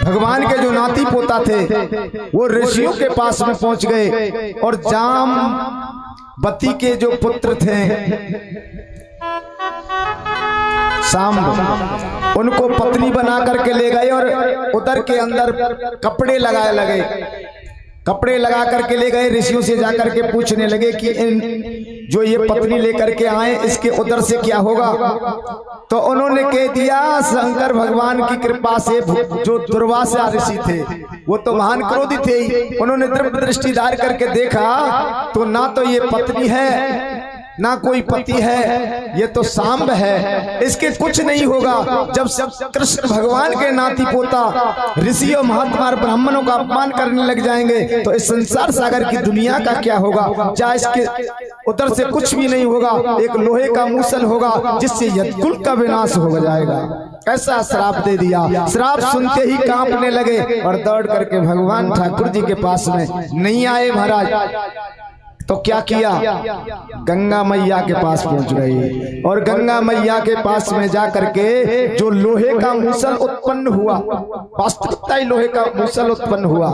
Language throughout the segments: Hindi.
भगवान के जो नाती पोता थे वो ऋषियों के पास में पहुंच गए और जामवती के जो पुत्र थे सांब, उनको पत्नी बना करके ले गए और उदर के अंदर कपड़े लगा करके ले गए। ऋषियों से जाकर के पूछने लगे कि इन जो ये पत्नी लेकर के आए इसके उदर से क्या होगा। तो उन्होंने कह दिया शंकर भगवान की कृपा से जो दुर्वासा ऋषि थे वो तो महान क्रोधी थे ही, उन्होंने दिव्य दृष्टि डाल करके देखा तो ना तो ये पत्नी है ना कोई पति है, ये तो सांब है, इसके कुछ नहीं होगा। जब कृष्ण भगवान के नाती पोता ऋषि और महात्मा ब्राह्मणों का अपमान करने लग जाएंगे तो इस संसार सागर की दुनिया का क्या होगा। चाहे इसके उधर से कुछ भी नहीं होगा, एक लोहे का मूसल होगा जिससे यदकुल का विनाश हो जाएगा। ऐसा श्राप दे दिया। श्राप सुनते ही कांपने लगे और दौड़ करके भगवान ठाकुर जी के पास में नहीं आए महाराज। तो क्या किया, गंगा मैया के पास पहुंच गई और गंगा मैया के पास में जा करके जो लोहे का मूसल उत्पन्न हुआ, वास्तविकता ही लोहे का मूसल उत्पन्न हुआ,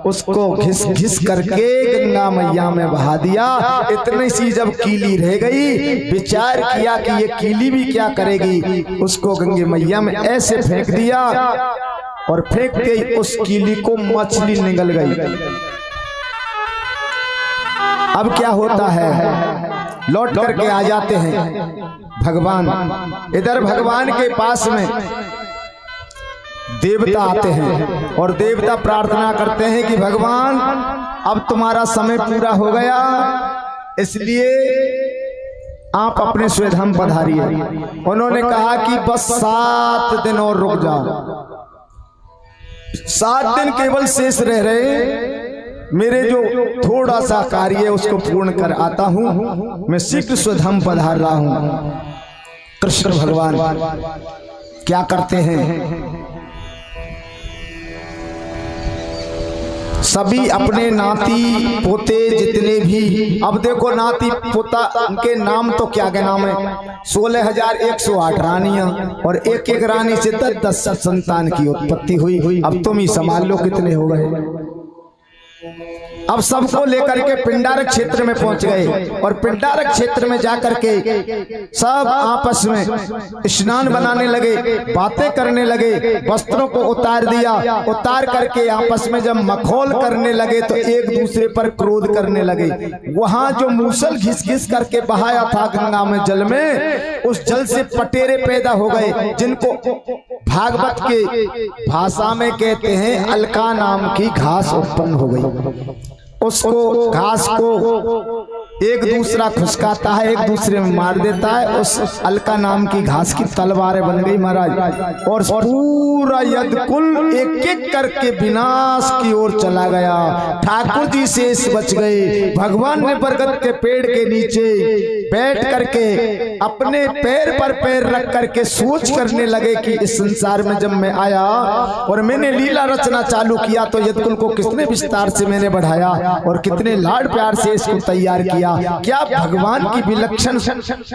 उसको घिस घिस करके गंगा मैया में बहा दिया। इतनी सी जब कीली रह गई, विचार किया कि ये कीली भी क्या करेगी, उसको गंगे मैया में ऐसे फेंक दिया और फेंकते उस कीली को मछली निगल गई। अब क्या होता है, लौट करके आ जाते हैं भगवान। इधर भगवान के पास में देवता आते हैं और देवता प्रार्थना करते हैं कि भगवान अब तुम्हारा समय पूरा हो गया, इसलिए आप अपने स्वधाम पधारिए। उन्होंने कहा कि बस 7 दिन और रुक जाओ, 7 दिन केवल शेष रह रहे, मेरे जो थोड़ा सा कार्य है उसको पूर्ण कर आता हूं, मैं शीघ्र स्वधाम पधार रहा हूं। कृष्ण भगवान क्या करते हैं, सभी अपने नाती पोते जितने भी, अब देखो नाती पोता उनके नाम तो क्या के नाम है, 16,108 रानियां और एक एक रानी से 10 संतान की उत्पत्ति हुई। अब तुम ही संभाल लो कितने हो गए। अब सबको लेकर के पिंडारक क्षेत्र में पहुंच गए और पिंडारक क्षेत्र में जाकर के सब आपस में स्नान बनाने लगे, बातें करने लगे, वस्त्रों को उतार दिया, उतार करके आपस में जब मखौल करने लगे तो एक दूसरे पर क्रोध करने लगे। वहां जो मूसल घिस घिस करके बहाया था गंगा में जल में, उस जल से पटेरे पैदा हो गए जिनको भागवत के भाषा में कहते हैं अलका नाम की घास उत्पन्न हो गई। उसको घास को एक दूसरा खुशकाता है, एक दूसरे में मार देता है। उस अलका नाम की घास की तलवारें बन गई महाराज और पूरा यदकुल एक एक करके विनाश की ओर चला गया। ठाकुर जी शेष बच गए। भगवान ने बरगद के पेड़ के नीचे बैठ करके अपने पैर पर पैर रख करके सोच करने लगे कि इस संसार में जब मैं आया और मैंने लीला रचना चालू किया तो यदकुल को कितने विस्तार से मैंने बढ़ाया और कितने लाड प्यार से इसको तैयार किया। क्या भगवान की विलक्षण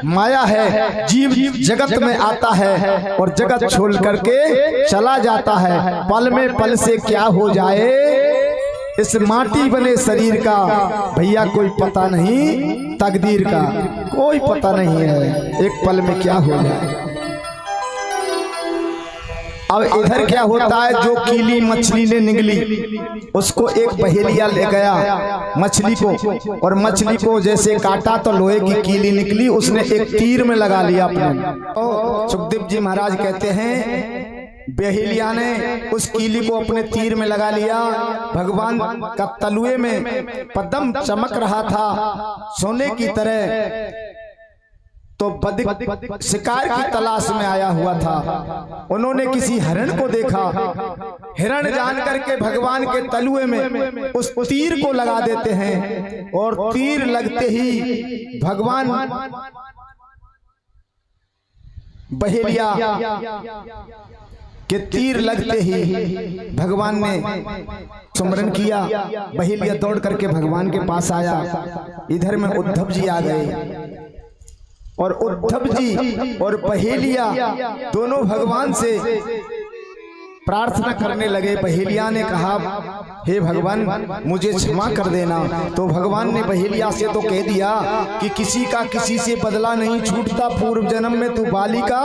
माया है, जीव जगत में आता है और जगत छोड़ करके चला जाता है। पल में पल से क्या हो जाए इस माटी बने शरीर का भैया कोई पता नहीं, तकदीर का कोई पता नहीं है, एक पल में क्या हो जाए। अब इधर क्या होता है, जो कीली मछली ने निगली उसको एक बहेलिया ले गया मछली को और मछली को जैसे काटा तो लोहे की कीली निकली, उसने एक तीर में लगा लिया अपने। सुखदेव जी महाराज कहते हैं बहेलिया ने उस कीली को अपने तीर में लगा लिया। भगवान का तलुए में पद्म चमक रहा था सोने की तरह, तो बदिक शिकार की तलाश में आया हुआ था। उन्होंने किसी हरण को देखा, हिरण जान करके भगवान के तलुए में उस तीर को लगा देते हैं और तीर लगते ही भगवान बहेलिया के तीर लगते ही भगवान ने सुमरन किया। बहेलिया दौड़ करके भगवान के पास आया। इधर में उद्धव जी आ गए और उद्धव जी और बहेलिया दोनों भगवान से प्रार्थना करने लगे। बहेलिया ने कहा, हे भगवान मुझे क्षमा कर देना। तो भगवान ने बहेलिया से तो कह दिया कि किसी का किसी से बदला नहीं छूटता, पूर्व जन्म में तू बाली का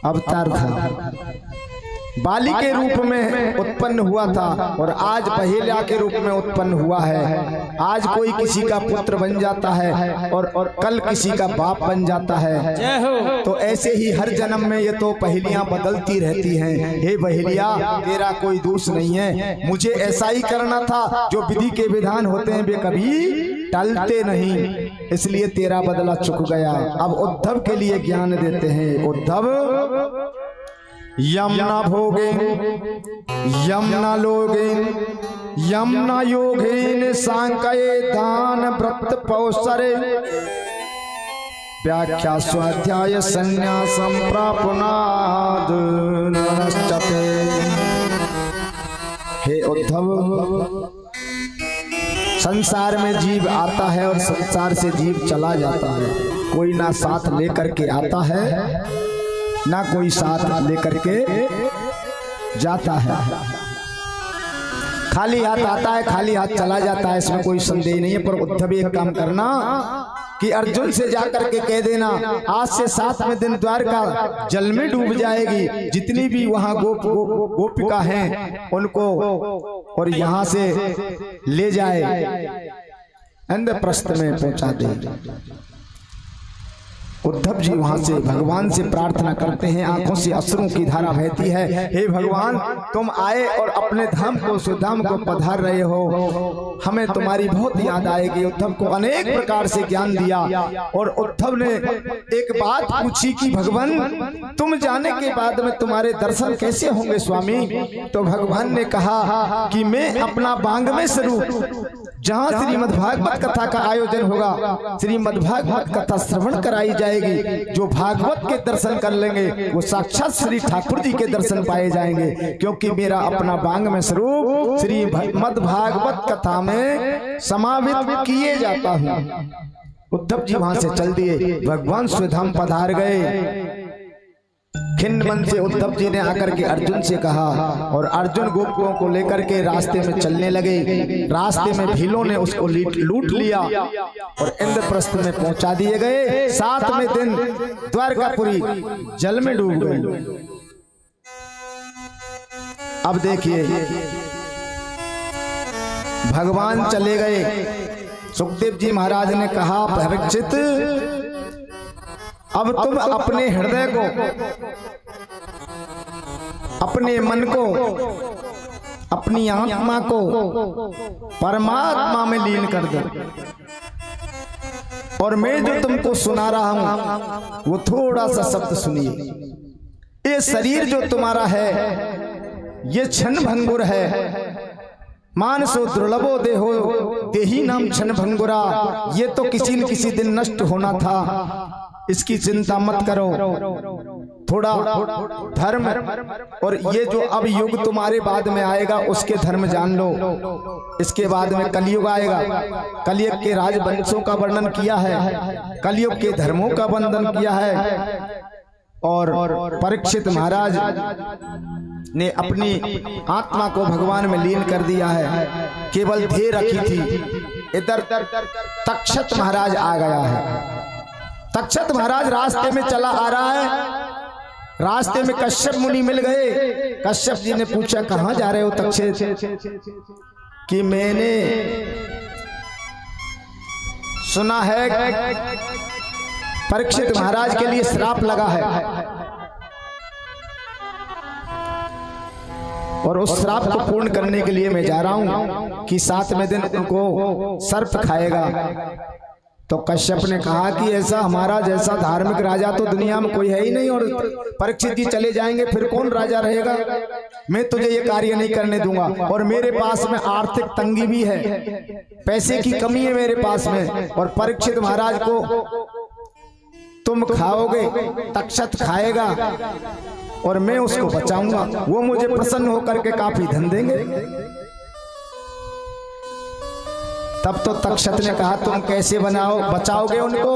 अवतार था, बाली के रूप में उत्पन्न हुआ था और आज बहेलिया के रूप में उत्पन्न हुआ है। आज कोई किसी का पुत्र बन जाता है और कल किसी का बाप बन जाता है। तो ऐसे ही हर जन्म में ये तो पहेलियां बदलती रहती हैं। हे बहेलिया तेरा कोई दोष नहीं है, मुझे ऐसा ही करना था। जो विधि के विधान होते हैं वे कभी टलते नहीं, इसलिए तेरा बदला चुक गया। अब उद्धव के लिए ज्ञान देते हैं। उद्धव यमुना भोगे यमुना लोगे यमुना योगेन सांकये दान व्रत पौसरे व्याख्या स्वाध्याय संन्यासम प्रापनाद नमश्चते। हे उद्धव, संसार में जीव आता है और संसार से जीव चला जाता है। कोई ना साथ लेकर के आता है ना कोई साथ लेकर के जाता है। खाली हाथ आता है, खाली हाथ चला जाता है, इसमें कोई संदेह नहीं है। पर उद्धव एक काम करना कि अर्जुन से जाकर के कह देना, आज से 7वें दिन द्वारका जल में डूब जाएगी। जितनी भी वहां गोपिका हैं उनको और यहां से ले जाए, इंद्रप्रस्थ में पहुंचा दे। उद्धव जी वहां से भगवान से प्रार्थना करते हैं, आंखों से अश्रुओं की धारा बहती है। हे भगवान, तुम आए और अपने धाम को सुधाम को पधार रहे हो, हमें तुम्हारी बहुत याद आएगी। उद्धव को अनेक प्रकार से ज्ञान दिया और उद्धव ने एक बात पूछी कि भगवान तुम जाने के बाद में तुम्हारे दर्शन कैसे होंगे स्वामी? तो भगवान ने कहा कि मैं अपना बांग्मय स्वरूप जहाँ श्रीमद्भागवत कथा का आयोजन होगा, श्रीमद्भागवत कथा श्रवण कराई जाएगी। जो भागवत के दर्शन कर लेंगे वो साक्षात श्री ठाकुर जी के दर्शन पाए जाएंगे, क्योंकि मेरा अपना बांग्मय स्वरूप श्रीमद्भागवत कथा में समावित किए जाता हूँ। उद्धव जी वहां से चल दिए, भगवान स्वधाम पधार गए। खिन्न मन से उद्धव जी ने आकर के अर्जुन से कहा और अर्जुन गोपियों को लेकर के रास्ते में चलने लगे। रास्ते में भीलों ने उसको लूट लिया और इंद्रप्रस्थ में पहुंचा दिए गए। 7वें दिन द्वारकापुरी जल में डूब गई। अब देखिए भगवान चले गए। सुखदेव जी महाराज ने कहा, परीक्षित अब तुम अपने हृदय को, अपने मन को, अपनी आत्मा को परमात्मा में लीन कर दो और मैं जो तुमको सुना रहा हूं वो थोड़ा सा शब्द सुनिए। ये शरीर जो तुम्हारा है ये क्षण भंगुर है। मानसो दुर्लभो देहो देही नाम क्षण भंगुरा। ये तो किसी न किसी दिन नष्ट होना था, इसकी चिंता मत करो। थोड़ा धर्म और ये जो अब युग तुम्हारे बाद में आएगा उसके धर्म जान लो। इसके बाद में कलयुग आएगा। कलयुग के राजवंशों का वर्णन किया है, कलयुग के धर्मों का वर्णन किया है। और परीक्षित महाराज ने अपनी आत्मा को भगवान में लीन कर दिया है, केवल ध्येय रखी थी। इधर तक्षत महाराज आ गया है। तक्षत महाराज रास्ते में चला आ रहा है। रास्ते में कश्यप मुनि मिल गए। कश्यप जी ने पूछा, कहां जा रहे हो तक्षत? कि मैंने सुना है परीक्षित महाराज के लिए श्राप लगा है और उस श्राप को पूर्ण करने के लिए मैं जा रहा हूं कि 7वें दिन उनको सर्प खाएगा। तो कश्यप ने कहा कि ऐसा हमारा जैसा धार्मिक राजा तो दुनिया में कोई है ही नहीं, और परीक्षित जी चले जाएंगे फिर कौन राजा रहेगा? मैं तुझे ये कार्य नहीं करने दूंगा। और मेरे पास में आर्थिक तंगी भी है, पैसे की कमी है मेरे पास में, और परीक्षित महाराज को तुम खाओगे, तक्षत खाएगा और मैं उसको बचाऊंगा। वो मुझे प्रसन्न होकर के काफी धन देंगे। तब तो तक्षत ने कहा, तुम कैसे बचाओगे उनको?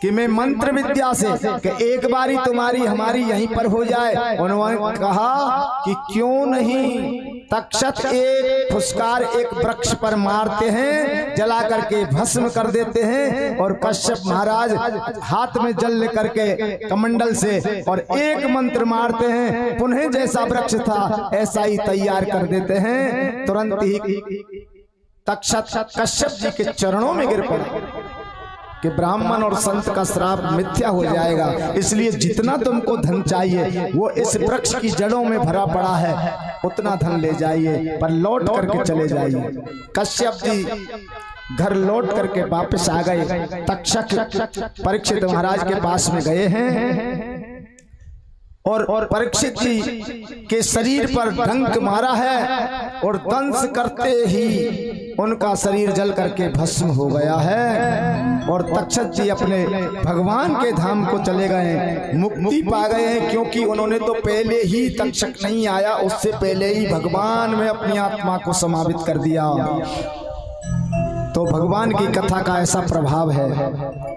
कि मैं मंत्र विद्या से कि एक बारी तुम्हारी हमारी यहीं पर हो जाए। उन्होंने कहा कि क्यों नहीं। तक्षक एक फुसकार एक वृक्ष पर मारते हैं, जला करके भस्म कर देते हैं और कश्यप महाराज हाथ में जल लेकर के कमंडल से और एक मंत्र मारते हैं, पुनः जैसा वृक्ष था ऐसा ही तैयार कर देते हैं। तुरंत ही तक्षक कश्यप जी के चरणों में गिर पड़े कि ब्राह्मण और संत का श्राप मिथ्या हो जाएगा, इसलिए जितना तुमको धन चाहिए वो इस वृक्ष की जड़ों में भरा पड़ा है, उतना धन ले जाइए पर लौट करके चले जाइए। कश्यप जी घर लौट करके वापस आ गए। तक्षक परीक्षित महाराज के पास में गए हैं और परीक्षित जी के शरीर पर डंक मारा है और दंश करते ही उनका शरीर जल करके भस्म हो गया है। और तक्षक जी अपने भगवान के धाम को चले गए, मुक्ति पा गए हैं, क्योंकि उन्होंने तो पहले ही, तक्षक नहीं आया उससे पहले ही भगवान में अपनी आत्मा को समावित कर दिया। तो भगवान की कथा का ऐसा प्रभाव है।